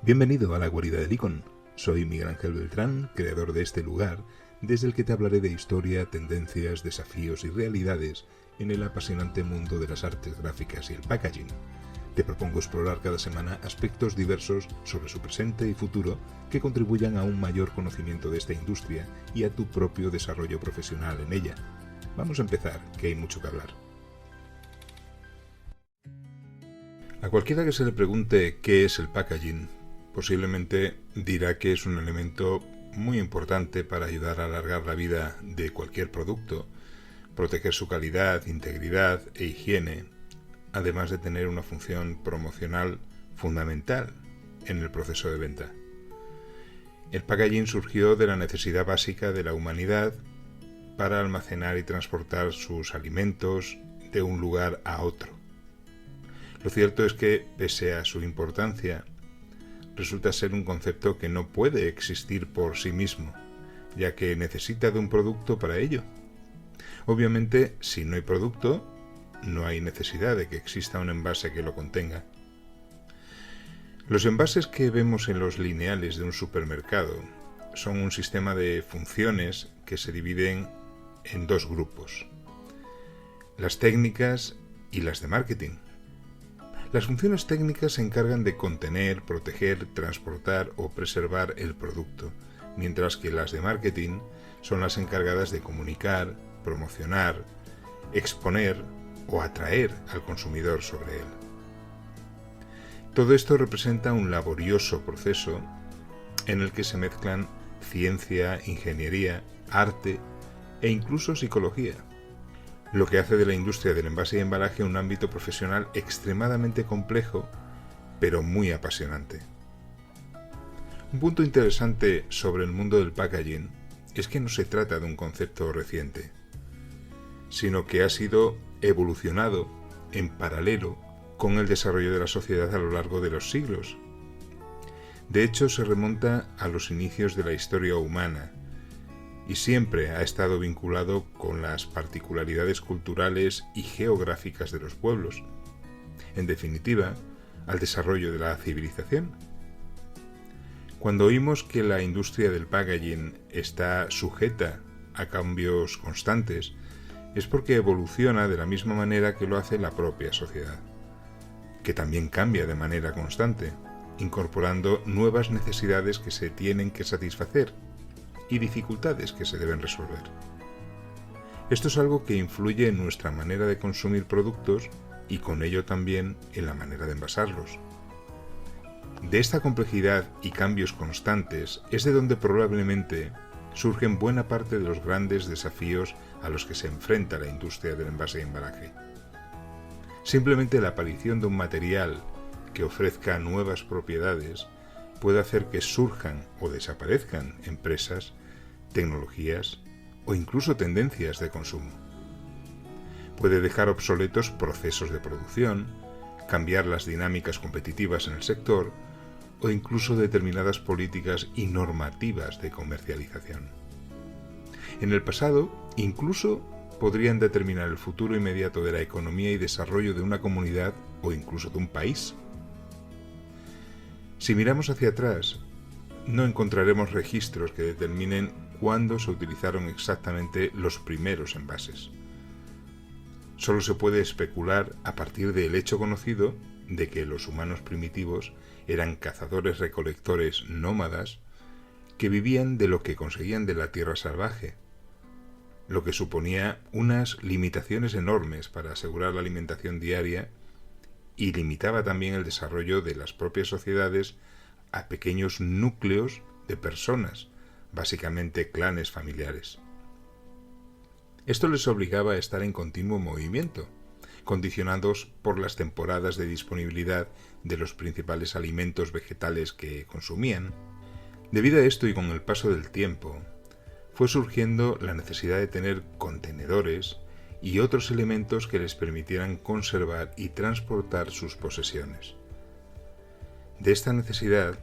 Bienvenido a la guarida del Icon. Soy Miguel Ángel Beltrán, creador de este lugar, desde el que te hablaré de historia, tendencias, desafíos y realidades en el apasionante mundo de las artes gráficas y el packaging. Te propongo explorar cada semana aspectos diversos sobre su presente y futuro que contribuyan a un mayor conocimiento de esta industria y a tu propio desarrollo profesional en ella. Vamos a empezar, que hay mucho que hablar. A cualquiera que se le pregunte qué es el packaging, posiblemente dirá que es un elemento muy importante para ayudar a alargar la vida de cualquier producto, proteger su calidad, integridad e higiene, además de tener una función promocional fundamental en el proceso de venta. El packaging surgió de la necesidad básica de la humanidad para almacenar y transportar sus alimentos de un lugar a otro. Lo cierto es que, pese a su importancia, resulta ser un concepto que no puede existir por sí mismo, ya que necesita de un producto para ello. Obviamente, si no hay producto, no hay necesidad de que exista un envase que lo contenga. Los envases que vemos en los lineales de un supermercado son un sistema de funciones que se dividen en dos grupos: las técnicas y las de marketing. Las funciones técnicas se encargan de contener, proteger, transportar o preservar el producto, mientras que las de marketing son las encargadas de comunicar, promocionar, exponer o atraer al consumidor sobre él. Todo esto representa un laborioso proceso en el que se mezclan ciencia, ingeniería, arte e incluso psicología, lo que hace de la industria del envase y embalaje un ámbito profesional extremadamente complejo, pero muy apasionante. Un punto interesante sobre el mundo del packaging es que no se trata de un concepto reciente, sino que ha sido evolucionado en paralelo con el desarrollo de la sociedad a lo largo de los siglos. De hecho, se remonta a los inicios de la historia humana y siempre ha estado vinculado con las particularidades culturales y geográficas de los pueblos, en definitiva, al desarrollo de la civilización. Cuando oímos que la industria del packaging está sujeta a cambios constantes, es porque evoluciona de la misma manera que lo hace la propia sociedad, que también cambia de manera constante, incorporando nuevas necesidades que se tienen que satisfacer y dificultades que se deben resolver. Esto es algo que influye en nuestra manera de consumir productos y con ello también en la manera de envasarlos. De esta complejidad y cambios constantes es de donde probablemente surgen buena parte de los grandes desafíos a los que se enfrenta la industria del envase y embalaje. Simplemente la aparición de un material que ofrezca nuevas propiedades puede hacer que surjan o desaparezcan empresas, tecnologías o incluso tendencias de consumo. Puede dejar obsoletos procesos de producción, cambiar las dinámicas competitivas en el sector o incluso determinadas políticas y normativas de comercialización. En el pasado, incluso podrían determinar el futuro inmediato de la economía y desarrollo de una comunidad o incluso de un país. Si miramos hacia atrás, no encontraremos registros que determinen cuándo se utilizaron exactamente los primeros envases. Solo se puede especular a partir del hecho conocido de que los humanos primitivos eran cazadores-recolectores nómadas que vivían de lo que conseguían de la tierra salvaje, lo que suponía unas limitaciones enormes para asegurar la alimentación diaria y limitaba también el desarrollo de las propias sociedades a pequeños núcleos de personas, básicamente clanes familiares. Esto les obligaba a estar en continuo movimiento, condicionados por las temporadas de disponibilidad de los principales alimentos vegetales que consumían. Debido a esto y con el paso del tiempo, fue surgiendo la necesidad de tener contenedores y otros elementos que les permitieran conservar y transportar sus posesiones. De esta necesidad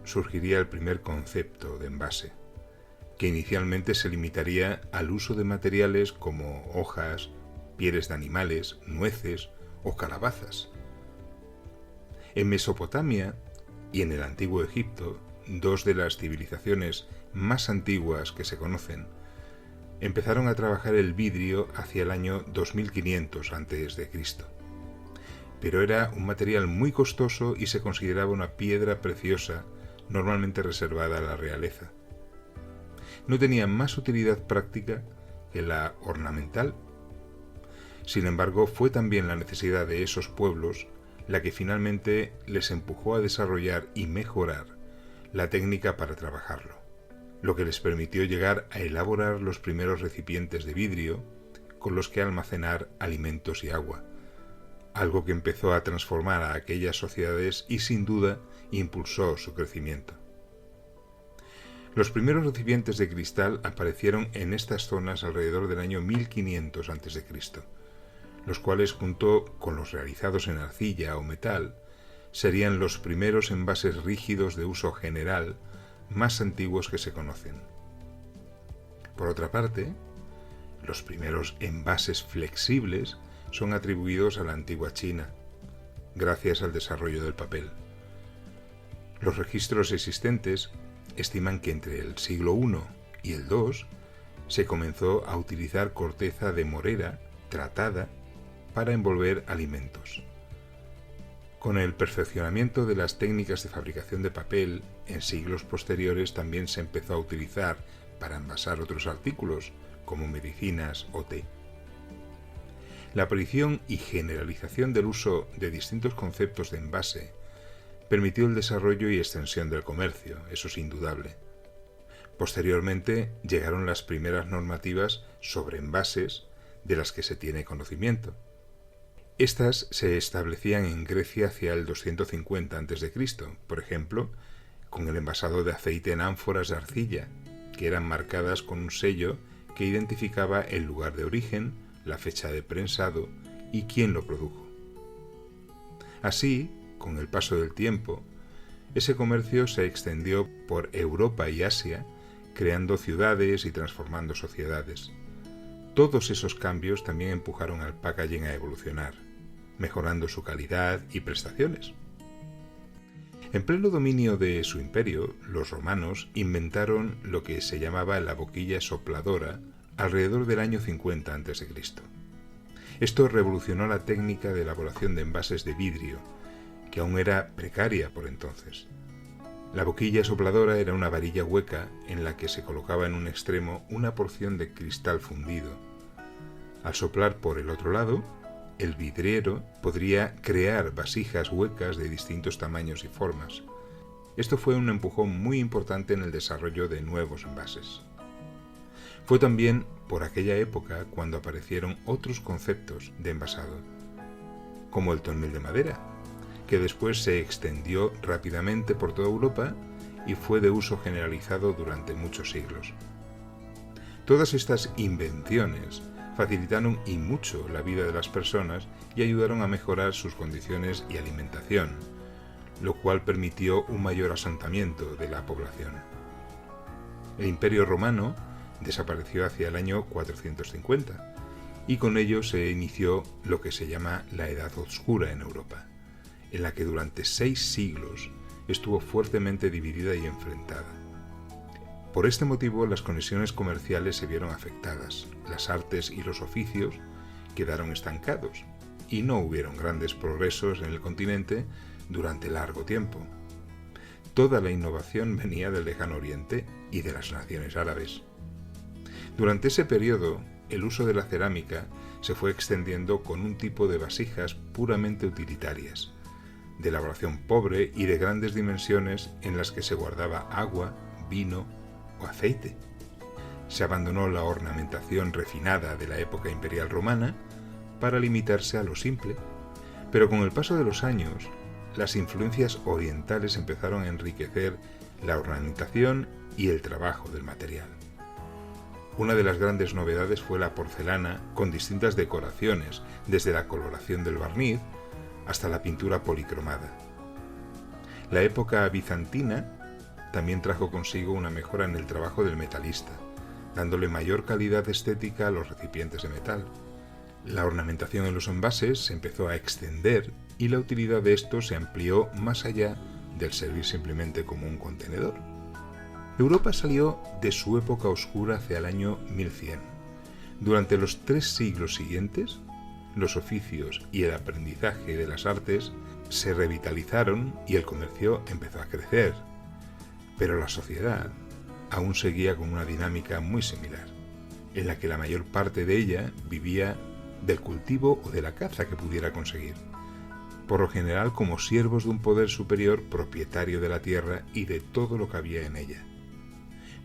surgiría el primer concepto de envase, que inicialmente se limitaría al uso de materiales como hojas, pieles de animales, nueces o calabazas. En Mesopotamia, y en el antiguo Egipto, dos de las civilizaciones más antiguas que se conocen, empezaron a trabajar el vidrio hacia el año 2500 a.C. Pero era un material muy costoso y se consideraba una piedra preciosa normalmente reservada a la realeza. No tenía más utilidad práctica que la ornamental. Sin embargo, fue también la necesidad de esos pueblos la que finalmente les empujó a desarrollar y mejorar la técnica para trabajarlo, lo que les permitió llegar a elaborar los primeros recipientes de vidrio con los que almacenar alimentos y agua, algo que empezó a transformar a aquellas sociedades y sin duda impulsó su crecimiento. Los primeros recipientes de cristal aparecieron en estas zonas alrededor del año 1500 a.C., los cuales, junto con los realizados en arcilla o metal, serían los primeros envases rígidos de uso general más antiguos que se conocen. Por otra parte, los primeros envases flexibles son atribuidos a la antigua China, gracias al desarrollo del papel. Los registros existentes estiman que entre el siglo I y el II se comenzó a utilizar corteza de morera tratada para envolver alimentos. Con el perfeccionamiento de las técnicas de fabricación de papel, en siglos posteriores también se empezó a utilizar para envasar otros artículos, como medicinas o té. La aparición y generalización del uso de distintos conceptos de envase permitió el desarrollo y extensión del comercio, eso es indudable. Posteriormente llegaron las primeras normativas sobre envases de las que se tiene conocimiento. Estas se establecían en Grecia hacia el 250 a.C., por ejemplo, con el envasado de aceite en ánforas de arcilla, que eran marcadas con un sello que identificaba el lugar de origen, la fecha de prensado y quién lo produjo. Así, con el paso del tiempo, ese comercio se extendió por Europa y Asia, creando ciudades y transformando sociedades. Todos esos cambios también empujaron al packaging a evolucionar, mejorando su calidad y prestaciones. En pleno dominio de su imperio, los romanos inventaron lo que se llamaba la boquilla sopladora alrededor del año 50 a.C. Esto revolucionó la técnica de elaboración de envases de vidrio, que aún era precaria por entonces. La boquilla sopladora era una varilla hueca en la que se colocaba en un extremo una porción de cristal fundido. Al soplar por el otro lado, el vidriero podría crear vasijas huecas de distintos tamaños y formas. Esto fue un empujón muy importante en el desarrollo de nuevos envases. Fue también por aquella época cuando aparecieron otros conceptos de envasado, como el tonel de madera, que después se extendió rápidamente por toda Europa y fue de uso generalizado durante muchos siglos. Todas estas invenciones facilitaron y mucho la vida de las personas y ayudaron a mejorar sus condiciones y alimentación, lo cual permitió un mayor asentamiento de la población. El Imperio Romano desapareció hacia el año 450 y con ello se inició lo que se llama la Edad Oscura en Europa, en la que durante 6 siglos estuvo fuertemente dividida y enfrentada. Por este motivo, las conexiones comerciales se vieron afectadas, las artes y los oficios quedaron estancados y no hubieron grandes progresos en el continente durante largo tiempo. Toda la innovación venía del Lejano Oriente y de las naciones árabes. Durante ese periodo, el uso de la cerámica se fue extendiendo con un tipo de vasijas puramente utilitarias, de elaboración pobre y de grandes dimensiones en las que se guardaba agua, vino o aceite. Se abandonó la ornamentación refinada de la época imperial romana para limitarse a lo simple, pero con el paso de los años, las influencias orientales empezaron a enriquecer la ornamentación y el trabajo del material. Una de las grandes novedades fue la porcelana con distintas decoraciones, desde la coloración del barniz hasta la pintura policromada. La época bizantina también trajo consigo una mejora en el trabajo del metalista, dándole mayor calidad estética a los recipientes de metal. La ornamentación en los envases se empezó a extender y la utilidad de estos se amplió más allá del servir simplemente como un contenedor. Europa salió de su época oscura hacia el año 1100. Durante los 3 siglos siguientes, los oficios y el aprendizaje de las artes se revitalizaron y el comercio empezó a crecer. Pero la sociedad aún seguía con una dinámica muy similar, en la que la mayor parte de ella vivía del cultivo o de la caza que pudiera conseguir, por lo general como siervos de un poder superior propietario de la tierra y de todo lo que había en ella.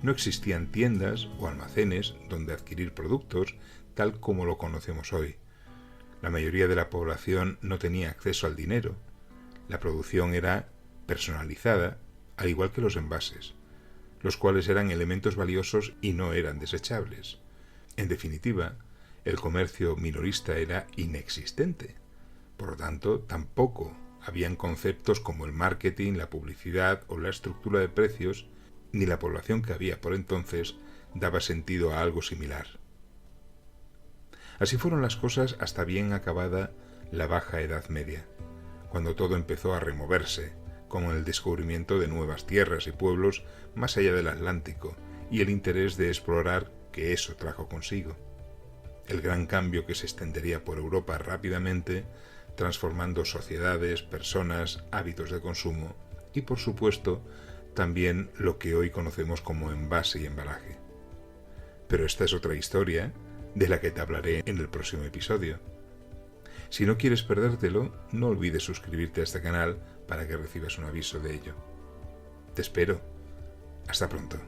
No existían tiendas o almacenes donde adquirir productos tal como lo conocemos hoy. La mayoría de la población no tenía acceso al dinero. La producción era personalizada, al igual que los envases, los cuales eran elementos valiosos y no eran desechables. En definitiva, el comercio minorista era inexistente. Por lo tanto, tampoco habían conceptos como el marketing, la publicidad o la estructura de precios, ni la población que había por entonces daba sentido a algo similar. Así fueron las cosas hasta bien acabada la Baja Edad Media, cuando todo empezó a removerse, con el descubrimiento de nuevas tierras y pueblos más allá del Atlántico y el interés de explorar que eso trajo consigo. El gran cambio que se extendería por Europa rápidamente, transformando sociedades, personas, hábitos de consumo y, por supuesto, también lo que hoy conocemos como envase y embalaje. Pero esta es otra historia de la que te hablaré en el próximo episodio. Si no quieres perdértelo, no olvides suscribirte a este canal para que recibas un aviso de ello. Te espero. Hasta pronto.